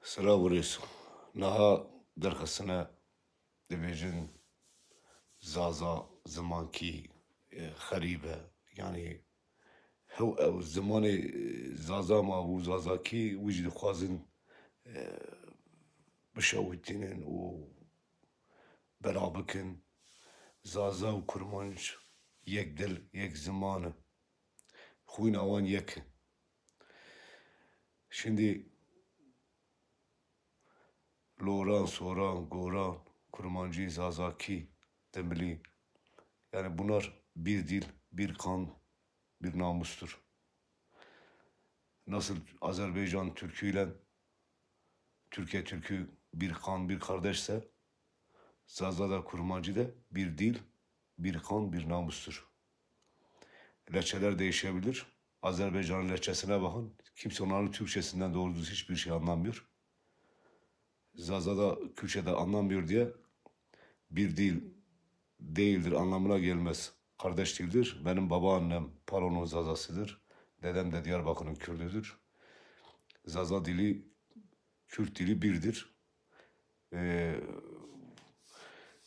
Sıra vuruyorsun. Naha derkasına dibêjin zaza zimankî xerîb e. Yani hew ew zimanê zaza ma û zazakî wî jî dixwazin bişewitînin û bela bikin. Zaza û kurmanc yek dil, yek ziman in. Xwîna wan yek in. Şimdi Loran, Soran, Goran, Kurmancı, Zazaki, Demli. Yani bunlar bir dil, bir kan, bir namustur. Nasıl Azerbaycan Türkü ile Türkiye Türkü bir kan, bir kardeşse, Zazada Kurmancı da bir dil, bir kan, bir namustur. Lehçeler değişebilir. Azerbaycan'ın lehçesine bakın. Kimse onların Türkçesinden doğru düz hiçbir şey anlamıyor. Zazada Kürtçe'de anlamıyor diye bir dil değildir, anlamına gelmez. Kardeş dildir. Benim babaannem Paron'un Zazasıdır. Dedem de Diyarbakır'ın Kürdüdür. Zaza dili, Kürt dili birdir.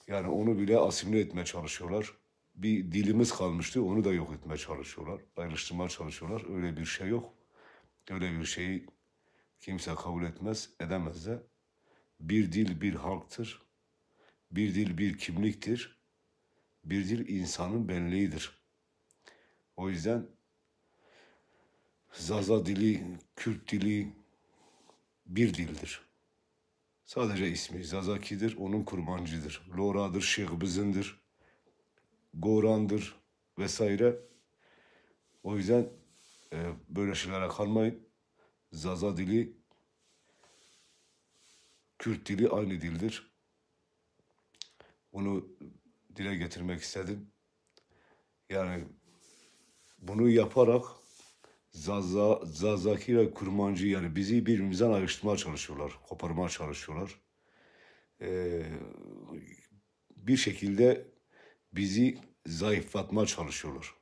Yani onu bile asimile etmeye çalışıyorlar. Bir dilimiz kalmıştı, onu da yok etmeye çalışıyorlar. Ayrıştırmaya çalışıyorlar. Öyle bir şey yok. Öyle bir şeyi kimse kabul etmez, edemez de. Bir dil bir halktır. Bir dil bir kimliktir. Bir dil insanın benliğidir. O yüzden Zaza dili, Kürt dili bir dildir. Sadece ismi Zazaki'dir, onun kurmancıdır. Lora'dır, Şehbiz'indir, Goran'dır vesaire. O yüzden böyle şeylere kalmayın. Zaza dili, Kürt dili aynı dildir. Bunu dile getirmek istedim. Yani bunu yaparak Zazaki ve Kurmancı yani bizi birbirimizden ayrıştırmaya çalışıyorlar, koparmaya çalışıyorlar. Bir şekilde bizi zayıflatmaya çalışıyorlar.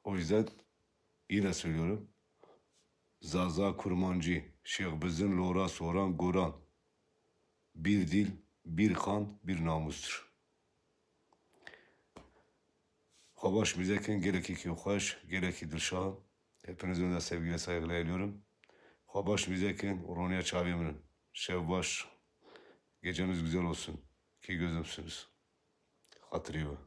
O yüzden yine söylüyorum. Zaza Kurmancı, Şehbiz'in Lora Soran Goran. Bir dil, bir kan, bir namustur. Xabaş müzekin gerekli ki hoş, gerekli dilşah. Hepinizin de sevgiyle saygıyla ediyorum. Xabaş müzekin, Ronya Çavi'min. Şevbaş, geceniz güzel olsun. Ki gözümsünüz. Hatırıyor.